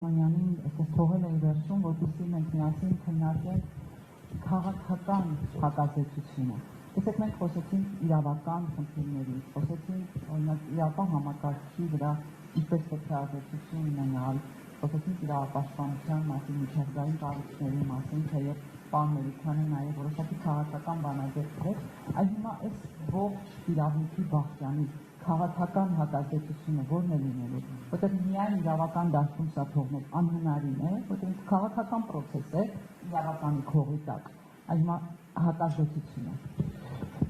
Մանյանին թողել է վերջում, որպեսզի մենք միասին քննարկենք քաղաքական հակազդեցությունը։ Տեսեք, մենք խոսեցինք իրավական խնդիրներից, խոսեցինք օրինակ իրավական համակարգի վրա ինչպես պետք է ազդեցություն ունենալ, խոսեցինք իրավապաշտպանության մասին, միջազգային կառույցների մասին, թեև պարոն Մելիքյանը նաև որոշակի քաղաքական բանաձև, այլ հիմա այս ողջ իրավունքի բախյանի քաղաքական հակազդեցությունը որն է լինելու, որտեղ միայն իրավական դաշտում սա թողնել անհնարին է, որտեղ քաղաքական process է իրավականի քողի տակ, այլ հիմա հակազդեցությունը։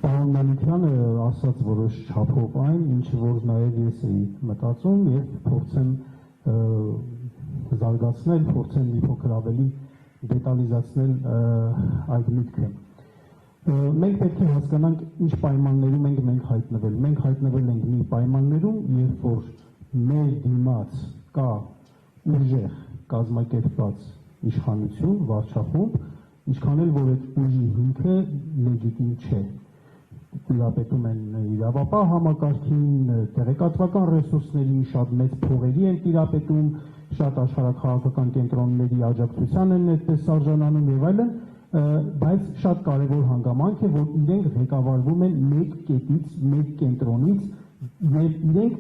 Պարոն Մելիքյանը ասաց որոշ չափով այն, ինչը որ նաև ես էի մտածում եւ փորձեմ զարգացնել, փորձեմ մի փոքր ավելի դետալիզացնել այդ միտքը։ Մենք պետք է հասկանանք ինչ պայմաններում ենք մենք հայտնվել։ Մենք հայտնվել ենք մի պայմաններում, երբ որ մեր դիմաց կա ուժեղ կազմակերպված իշխանություն, վարչախումբ, ինչքան էլ որ այդ ուժի հիմքը լեգիտիմ չէ։ Տիրապետում են իրավապահ համակարգին, տեղեկատվական ռեսուրսների շատ մեծ փողերի են տիրապետում, շատ աշխարհաքաղաքական կենտրոնների աջակցության են այդպես արժանանում եւ այլն, բայց շատ կարևոր հանգամանք է, որ իրենք ղեկավարվում են մեկ կետից, մեկ կենտրոնից, եւ իրենք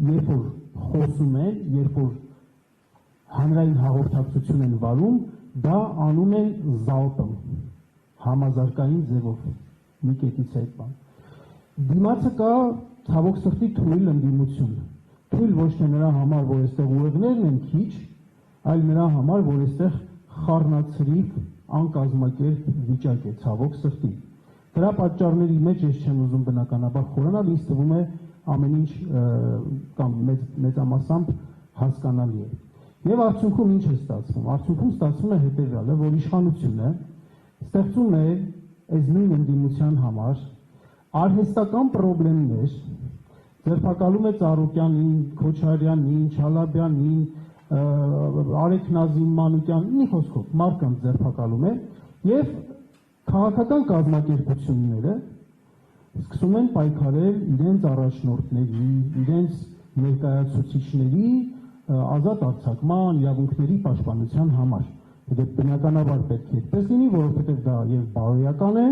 երբ որ խոսում են, երբ որ հանրային հաղորդակցություն են վարում, դա անում են զալպը, համազարգային ձևով, մի կետից այդ բան։ Դիմացը կա ցավոք սրտի թույլ ընդդիմություն, թույլ ոչ թե նրա համար, որ այստեղ ուղեղներն են քիչ, այլ նրա համար, որ այստեղ խառնացրիվ անկազմակերպ վիճակ է, ցավոք սրտի։ Դրա պատճառների մեջ ես չեմ ուզում բնականաբար խորանալ, ինձ թվում է ամեն ինչ կամ մեծամասամբ հասկանալի է։ Եվ արդյունքում ինչ է ստացվում։ Արդյունքում ստացվում է հետևյալը, որ իշխանությունը ստեղծում է այս նույն ընդդիմության համար արհեստական խնդիրներ, ձերբակալում է Ծառուկյանին, Քոչարյանին, Չալաբյանին, Արեգ Նազիմ Մանուկյան, մի խոսքով մարդկանց ձերբակալում է եւ քաղաքական կազմակերպությունները սկսում են պայքարել իրենց առաջնորդների, իրենց ներկայացուցիչների ազատ արձակման, իրավունքների պաշտպանության համար։ Դե բնականաբար պետք է այդպես լինի, որովհետեւ դա եւ բարոյական է,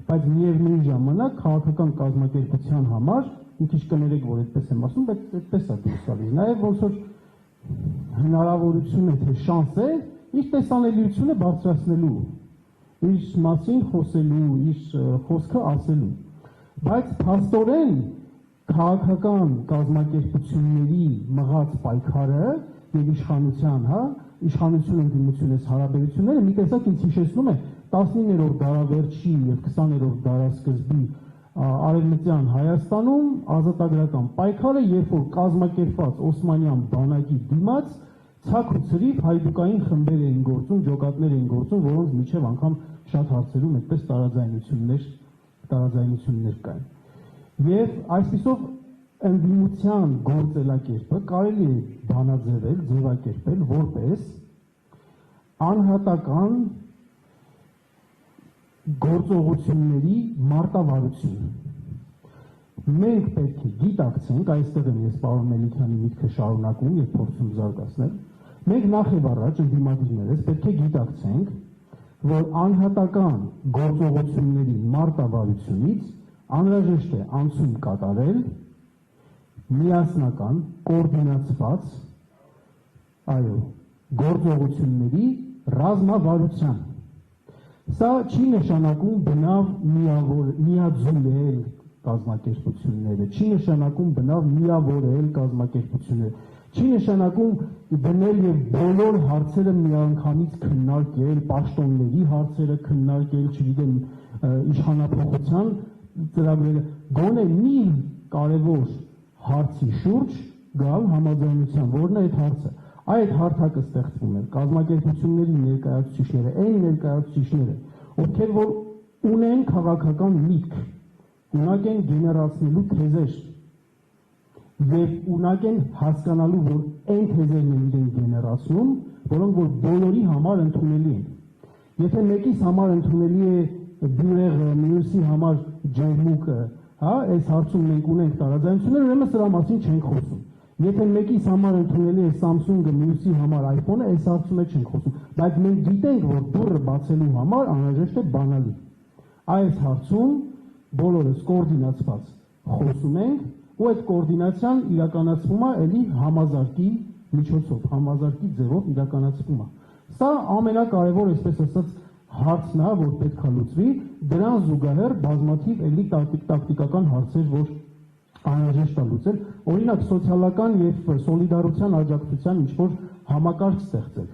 բայց միևնույն ժամանակ քաղաքական կազմակերպության համար մի քիչ կներեք, որ այդպես եմ ասում, բայց այդպես է դուրս գալիս։ Նաեւ ոնց որ հնարավորություն է, թե շանս է, իր տեսանելիությունը բարձրացնելու, իր մասին խոսելու, իր խոսքը ասելու։ Բայց փաստորեն քաղաքական կազմակերպությունների մղած պայքարը եւ իշխանության, իշխանություն ընդդիմություն այս հարաբերությունները մի տեսակ ինձ հիշեցնում է 19-րդ դարավերջի եւ 20-րդ դարասկզբի Արևմտյան Հայաստանում ազատագրական պայքարը, երբ որ կազմակերպված Օսմանյան բանակի դիմաց ցակ ու ցրիվ հայդուկային խմբեր էին գործում, ջոկատներ էին գործում, որոնց միջև անգամ շատ հարցերում այդպես տարաձայնություններ կային։ Եվ այսպիսով ընդդիմության գործելակերպը կարելի է բանաձևել, ձևակերպել որպես անհատական գործողությունների մարտավարություն։ Մենք պետք է գիտակցենք, այստեղ եմ ես պարոն Մելիքյանի միտքը շարունակում եւ փորձում զարգացնել, մենք նախ եւ առաջ ընդդիմադիրներս պետք է գիտակցենք, որ անհատական գործողությունների մարտավարությունից անհրաժեշտ է անցում կատարել միասնական, կոորդինացված, գործողությունների ռազմավարության։ Սա չի նշանակում բնավ միաձուլել կազմակերպությունները, չի նշանակում բնավ միավորել կազմակերպությունները, չի նշանակում դնել եւ բոլոր հարցերը միանգամից քննարկել, պաշտոնների հարցերը քննարկել, չգիտեմ, իշխանափոխության ծրագրերը, գոնե մի կարևոր հարցի շուրջ գալ համաձայնության, որն է այդ հարցը։ Այդ հարթակը ստեղծվում է կազմակերպությունների ներկայացուցիչները, այն ներկայացուցիչները, ովքեր որ ունեն քաղաքական միտք, ունակ են գեներացնելու թեզեր եւ ունակ են հասկանալու, որ այն թեզերն են իրենք գեներացնում, որոնք որ բոլորի համար ընդունելի են։ Եթե մեկիս համար ընդունելի է բյուրեղը, մյուսի համար ջերմուկը, այս հարցում մենք ունենք տարաձայնություններ, ուրեմն սրա մասին չենք խոսում։ Եթե մեկիս համար ընդունելի է Samsung-ը, մյուսի համար iPhone-ը, այս հարցում չենք խոսում, բայց մենք գիտենք, որ դուռը բացելու համար անհրաժեշտ է բանալի։ Այս հարցում բոլորս կոորդինացված խոսում ենք, ու այդ կոորդինացիան իրականացվում է էլի համազարկի միջոցով, համազարկի ձևով իրականացվում է։ Սա ամենակարևոր, այսպես ասած, հարցն է, որ պետք է լուծվի, դրան զուգահեռ բազմաթիվ էլի տակտիկական հարցեր, որ անհրաժեշտ է լուծել, օրինակ սոցիալական եւ սոլիդարության աջակցության ինչ-որ համակարգ ստեղծել։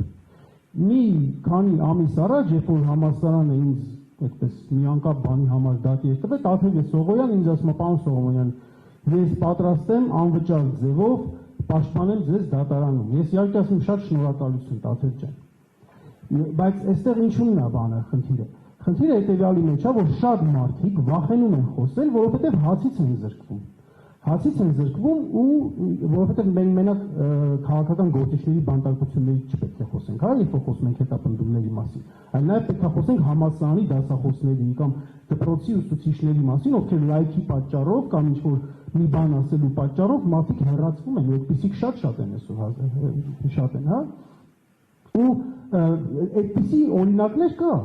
Մի քանի ամիս առաջ, երբ որ համալսարանը ինձ այդպես մի անկապ բանի համար դատի էր տվել, Տաթև Սողոյան ինձ ասում է, պարոն Սողոյան, ես պատրաստ եմ անվճար ձևով պաշտպանել ձեզ դատարանում։ Ես իհարկե ասում շատ շնորհակալություն Տաթև ջան։ Բայց այստեղ ինչու՞մն է բանը, խնդիրը։ Խնդիրը հետևյալի մեջ է, որ շատ մարդիկ վախենում են խոսել, որովհետև հացից են զրկվում։ Հացից են զրկվում ու որովհետև մենք մենակ քաղաքական գործիչների բանտարկությունների չպետք է խոսենք, հա, երբ որ խոսում ենք հետապնդումների մասին, այլ նաև պետք է խոսենք համալսարանի դասախոսների կամ դպրոցի ուսուցիչների մասին, ովքեր լայքի պատճառով կամ ինչ-որ մի բան ասելու պատճառով մարդիկ հեռացվում են, ու այդպիսիք շատ են այսօր, շատ են, հա, ու այդպիսի օրինակներ կա,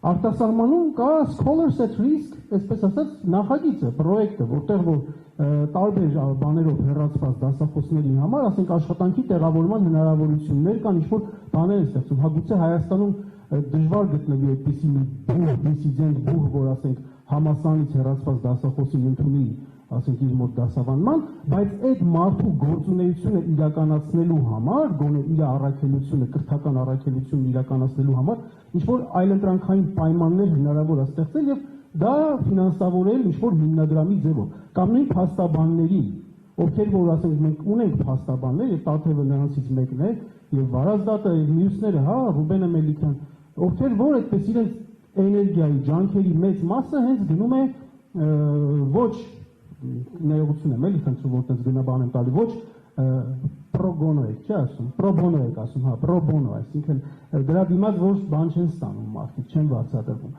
արտասահմանում կա Scholars at Risk, այսպես ասած, նախագիծը, պրոյեկտը, որտեղ որ տարբեր բաներով հեռացված դասախոսների համար, ասենք աշխատանքի տեղավորման հնարավորություններ կան, ինչ-որ բաներ են ստեղծում, հագուցե Հայաստանում դժվար գտնվի այդպիսի մի դիսիդենտ բուհ, որ ասենք համալսարանից հեռացված դասախոսին ընդունի, ասենք իր մոտ դասավանդման, բայց այդ մարդու գործունեությունը իրականացնելու համար, գոնե իր առաքելությունը, կրթական առաքելությունը իրականացնելու համար, ինչ-որ այլընտրանքային պայմաններ հնարավոր է ստեղծել եւ դա ֆինանսավորել ինչ-որ հիմնադրամի ձևով, կամ նույն փաստաբանների, ովքեր որ ասենք մենք ունենք փաստաբաններ եւ Տաթևը նրանցից մեկն է եւ Վարազդատը եւ մյուսները, հա, Ռուբենը Մելիքյան, ովքեր որ այդպես իրենց էներգիայի, ջանքերի մեծ մասը հենց գնում է ոչ ներողություն եմ, էլի խնդրում որտես գնաբան եմ տալի, ոչ պրոգոնո եք, չի ասում, պրոբոնո եք ասում, հա, պրոբոնո, այսինքն դրա դիմաց ոչ բան չեն ստանում մարդիկ, չեն վարձատրվում,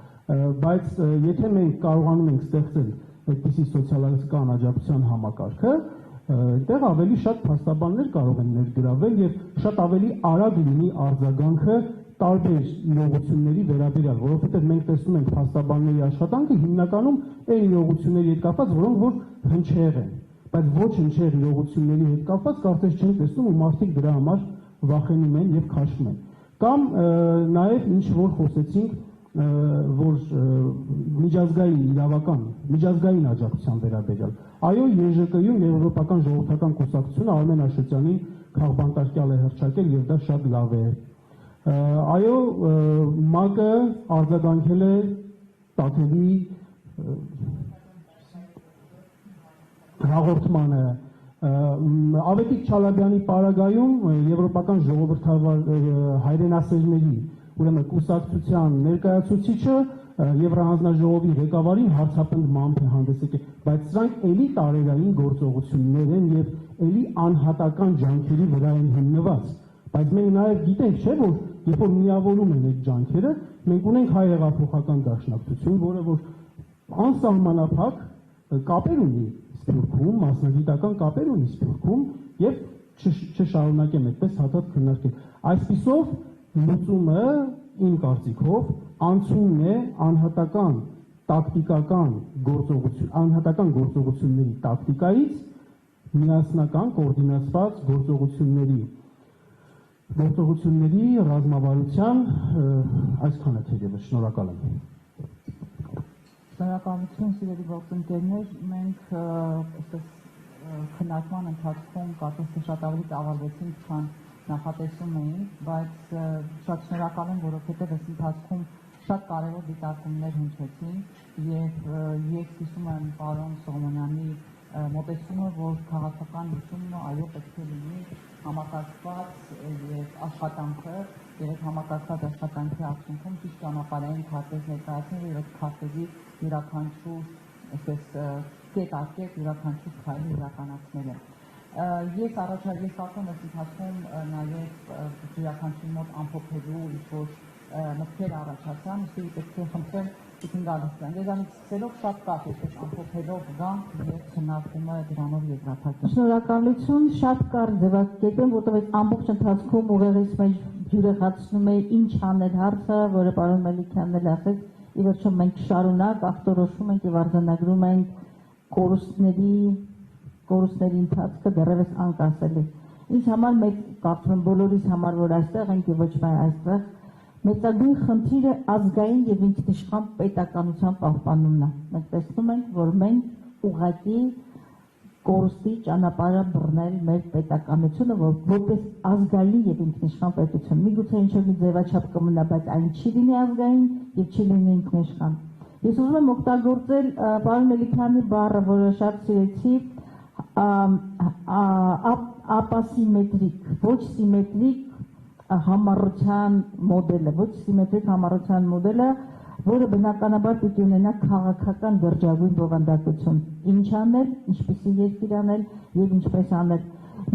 բայց եթե մենք կարողանում ենք ստեղծել այդպիսի սոցիալական աջակցության համակարգը, այդտեղ ավելի շատ փաստաբաններ կարող են ներգրավել եւ շատ ավելի արագ լինի արձագանքը տարբեր իրողությունների վերաբերյալ, որովհետև մենք տեսնում ենք փաստաբանների աշխատանքը հիմնականում այն իրողությունների հետ կապված, որոնք որ հնչեղ են, բայց ոչ հնչեղ իրողությունների հետ կապված կարծես չեն տեսնում ու մարդիկ դրա համար վախենում են եւ քաշվում են։ Կամ նաեւ ինչ որ խոսեցինք, որ միջազգային իրավական, միջազգային աջակցության վերաբերյալ։ Այո, ԵԺԿ-ում Եվրոպական ժողովրդական կուսակցությունը Արմեն Աշոտյանի քաղբանտարկյալ է հռչակել եւ դա շատ լավ է։ Այո, ՄԱԿ-ը արձագանքել է Տաթևի հաղորդմանը, Ավետիք Չալաբյանի պարագայում Եվրոպական ժողովրդավար հայրենասերների, ուրեմն կուսակցության ներկայացուցիչը Եվրահանձնաժողովի ղեկավարին հարցապնդմամբ է հանդես եկել, բայց սրանք էլի տարերային գործողություններ են եւ էլի անհատական ջանքերի վրա են հիմնված, բայց մենք նաեւ գիտենք, չէ՞ որ երբ որ միավորում են այդ ջանքերը, մենք ունենք հայ հեղափոխական դաշնակցություն, որը որ անսահմանափակ կապեր ունի Սփյուռքում, մասնագիտական կապեր ունի Սփյուռքում եւ չշարունակեմ այդպես հատած քննարկել։ Այսպիսով լուծումը իմ կարծիքով անցումն է անհատական տակտիկական գործողություն, անհատական գործողությունների տակտիկայից միասնական կոորդինացված գործողությունների ռազմավարության այսքանը թերևս շնորհակալ եմ։ Շնորհակալություն սիրելի գործընկերներ, մենք այսպես քննարկման ընթացքում կարծես թե շատ ավելի ծավալվեցինք, քան նախատեսում էինք, բայց շատ շնորհակալ եմ, որովհետև այս ընթացքում շատ կարևոր դիտարկումներ հնչեցին եւ ես հիշում եմ պարոն Սողոմոնյանի մոտեցումը, որ քաղաքական լուծումը այո պետք է լինի համակարգված եւ աշխատանքը եւ այդ համակարգված աշխատանքի արդյունքում ճիշտ ճանապարհային քարտեզ ներկայացնել եւ այդ քարտեզի յուրաքանչյուր այսպես կետ յուրաքանչյուր քայլը իրականացնելը։ Ես կարծում եմ այս ընթացքում նաեւ յուրաքանչյուրի մոտ ամփոփելու ինչ-որ մտքեր առաջացան, ուստի պետք է խնդրեմ իքին գալստան։ Դրանից սկսելով շատ կարճ է, ամփոփելով գանք եւ քննարկումը դրանով երկրափակել։ Շնորհակալություն, շատ կարճ ձևակերպեմ, որտեղ ամբողջ ընթացքում ուղեղից մեջ յուրեղացնում է ինչ անել հարցը, որը պարոն Մելիքյանն էլ ասեց, ի վերջո մենք շարունակ ախտորոշում ենք եւ արձանագրում ենք կորուստների ընթացքը դեռևս անկասելի։ Ինձ համար մեծ կարծում եմ բոլորիս համար, որ այստեղ ենք եւ ոչ միայն այստեղ, մեծագույն խնդիրը ազգային եւ ինքնիշխան պետականության պահպանումն է։ Մենք տեսնում ենք, որ մենք ուղղակի կորուստի ճանապարհը բռնել մեր պետականությունը, որպես ազգային եւ ինքնիշխան պետություն։ Միգուցե ինչ-որ մի ձևաչափ կմնա, բայց այն չի լինի ազգային եւ չի լինի ինքնիշխան։ Ես ուզում եմ օգտագործել պարոն Մելիքյանի բառը, որը շատ սիրեցի, ապասիմետրիկ, ոչ սիմետրիկ համառության մոդելը, ոչ սիմետրիկ համառության մոդելը, որը բնականաբար պիտի ունենա քաղաքական դրջագույն բովանդակություն։ Ինչ անել, ինչպիսի երկիր անել եւ ինչպես անել։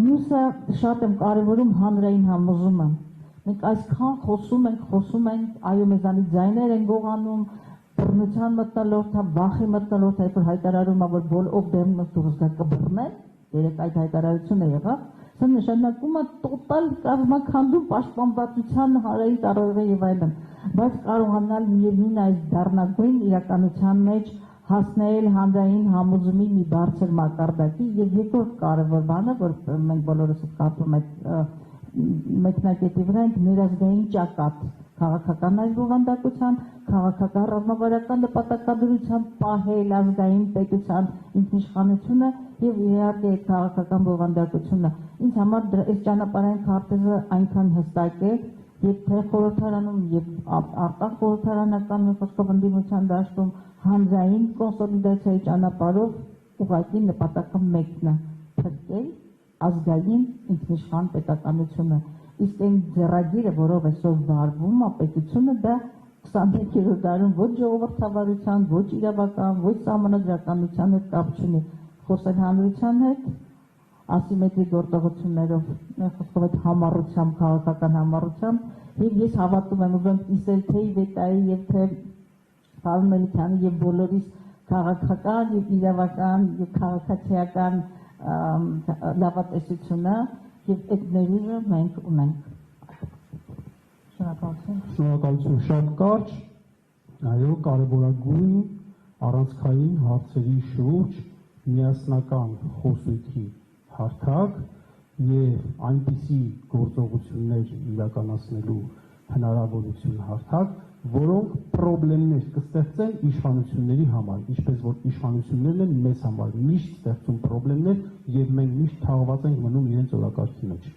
Մյուսը շատ եմ կարևորում հանրային համոզումը։ Մենք այսքան խոսում ենք, այո, մեզանից ձայներ են գողանում, բռնության մտնոլորտ, վախի մտնոլորտ, երբ որ հայտարարում է, որ ով դեմն դուրս գա կբռնեն, երեք այդ հայտարարությունը եղավ, սա նշանակում է տոտալ կազմաքանդում պաշտպանվածության հանրային տարողը եւ այլն, բայց կարողանալ միևնույն այս դառնագույն իրականության մեջ հասնել հանրային համոզումի մի բարձր մակարդակի եւ երկրորդ կարևոր բանը, որ մենք բոլորս կարծում ենք մեկնակետի վրա ենք ներազգային ճակատ քաղաքական այս բովանդակության, քաղաքական ռազմավարական նպատակադրության պահել ազգային պետության ինքնիշխանությունը եւ իհարկե քաղաքական բովանդակությունը։ Ինձ համար այս ճանապարհային քարտեզը այնքան հստակ է, եւ թե խորհրդարանում եւ արտաքին խորհրդարանական խոսքով ընդդիմության դաշտում հանրային կոնսոլիդացիայի ճանապարհով ուղղակի նպատակը մեկն է՝ փրկել ազգային ինքնիշխան պետականությունը։ Իսկ այն ձեռագիրը, որով այսօր վարվում է պետությունը, դա 21-րդ դարում ոչ ժողովրդավարության, ոչ իրավական, ոչ սահմանադրականության հետ կապ չունի։ Խոսել հանրության հետ, ասիմետրիկ գործողություններով, խոսքով այդ համառությամբ, քաղաքական համառությամբ, եւ ես հավատում եմ, ուզում եմ թե Իվետայի եւ թե պարոն Մելիքյանի եւ բոլորիս քաղաքական եւ իրավական եւ քաղաքացիական լավատեսությունը եւ այդ ներուժը մենք ունենք։ Շնորհակալություն, շատ կարճ, այո, կարևորագույն առանցքային հարցերի շուրջ միասնական խոսույթի հարթակ եւ այնպիսի գործողություններ իրականացնելու հնարավորություն հարթակ, որոնք խնդիրներ կստեղծեն իշխանությունների համար, ինչպես որ իշխանություններն են մեզ համար միշտ ստեղծում խնդիրներ եւ մենք միշտ թաղված ենք մնում իրենց օրակարգի մեջ։